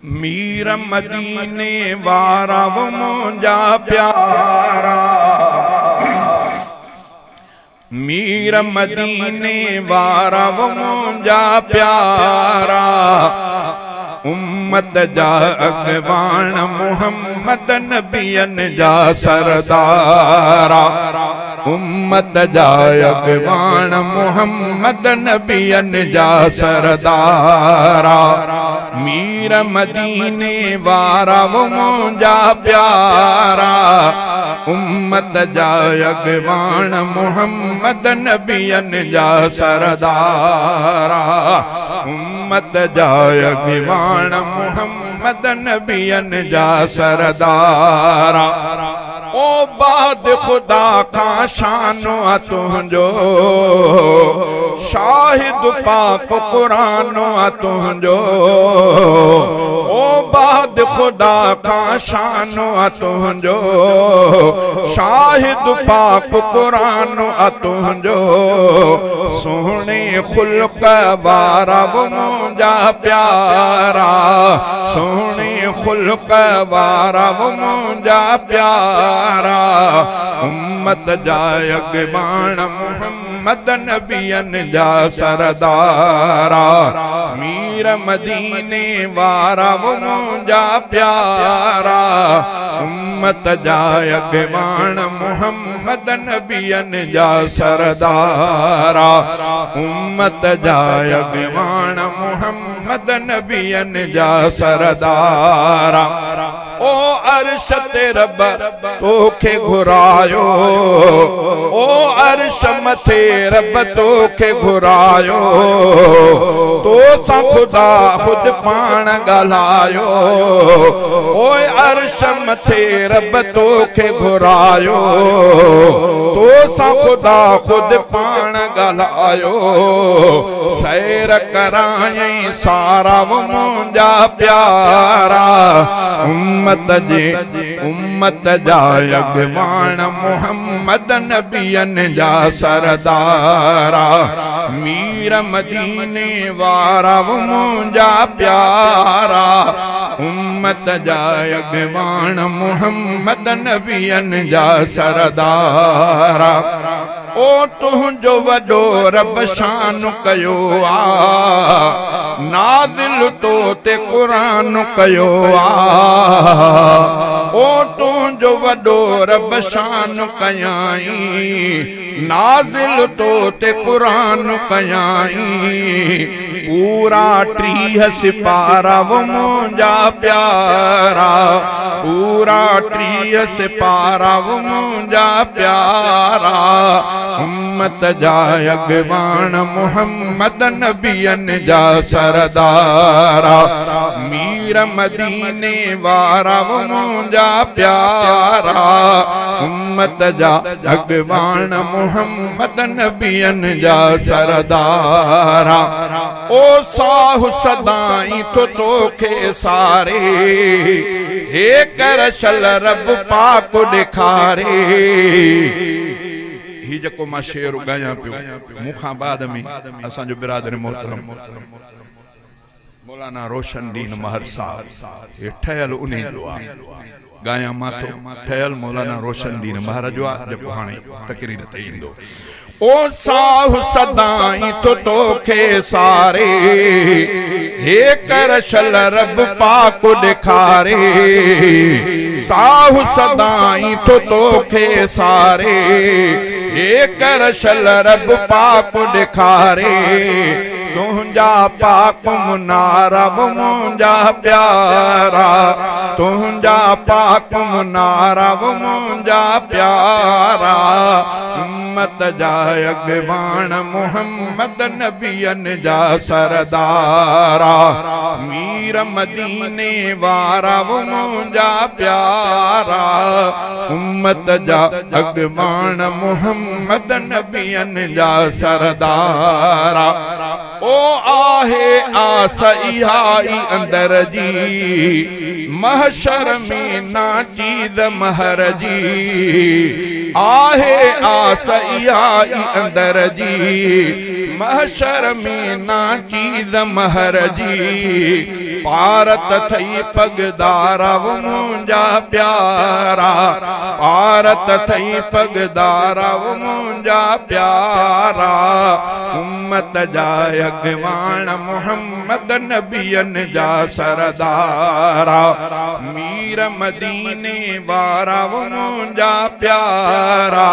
मीर मदीने वारा वो मुंजा प्यारा, मीर मदीने वारा वो मुंजा प्यारा। उम्मत जा अगवान मुहम्मद नबियन जा सरदारा, उम्मत जा अगवान मुहम्मद नबियन जा सरदारा। मीर मदीने वारा वो मुंजा प्यारा, उम्मत जा अगवान मुहम्मद नबियन जा सरदारा। उम्मत जा अगवान मुहम्मद नबियन जा सरदारा। ओ बाद खुदा का शानो तुझो, शाहिद पाक कुरानो तुझो। ओ बाद खुदा का शानो तुझो, शाहिद पाक कुरानो तुझो। सोहने खुल्क वारा वो मुंजा प्यारा, सोहने खुल्क वारा वो मुंजा प्यारा। उम्मत जा अगवान मुहम्मद नबियन जा सरदारा। मीर मदीने वारा वो मुंजा प्यारा, उम्मत जा अगवान मुहम्मद नबियन जा सरदारा। उम्मत जा अगवान मुहम्मद नबियन जा सरदारा। ओ अर्श ते रब तोखे घुरायो, ओ अर्श मथे रब तोखे घुरायो। तो सा खुदा खुद पान ॻाल्हायो, ओ अर्श मथे रब तोखे घुरायो। तो सा खुदा खुद पान ॻाल्हायो। सैर करायई सारा वो मुंजा प्यारा, उम्मत जा अगवान मुहम्मद नबियन जा सरदारा। मीर मदीने वारा वो मुंजा प्यारा, उम्मत जा अगवान मुहम्मद नबियन जा सरदारा। ओ तुझो वडो रब शान कयो आ, नाज़िल तो ते कुरान कयो आ। ओ तुझो वडो रब शान कयाई, नाज़िल तो ते कुरान कयाई। पूरा 30 सिपारा वो मुंजा प्यारा, पूरा 30 सिपारा वो मुंजा प्यारा। उम्मत जा अगवान मुहम्मद नबियन जा सरदारा। मीर मदीने वारा वो मुंजा प्यारा, उम्मत जा अगवान मुहम्मद नबियन जा सरदारा। ओ साहु सदाई तो तोखे सारे, हे कर शल रब पाक ॾेखारे। ही जको मां शेर गाया पियो मुखां बाद में असांजो बिरादर मोहतरम मौलाना रोशन दीन महर साहब, ये ठहल उन्हीं जो आ गाया मां तो ठहल मौलाना रोशन दीन महर जो आ। जब हाणे तकरीर ते ईंदो। ओ साहु सदाई तो तोखे सारे, हे कर शल रब पाक ॾेखारे। साहु सदाई तो तोखे सारे, हे कर शल रब पाक ॾेखारे। तुझा पाक मुनारा वो मुंजा प्यारा, तुझा पाक मुनारा वो मुंजा प्यारा। उम्मत जा अगवान मुहम्मद नबियन जा सरदारा। मीर मदीने वारा वो मुंजा प्यारा, उम्मत जा अगवान मुहम्मद नबियन जा सरदारा। ओ आहे आस इहाई अंदर जी, महशर में ना चीज महर जी। आहे आस इहाई अंदर जी, महशर में ना चीज महर जी। पारत थई पगदारा वो मुंजा प्यारा, पारत थई पगदारा वो मुंजा प्यारा। उम्मत जा अगवान मोहम्मद नबियन जा सरदारा, मीर मदीने वारा वो मुंजा प्यारा।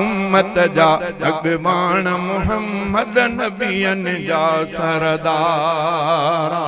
उम्मत जा अगवान मोहम्मद नबियन जा सरदारा।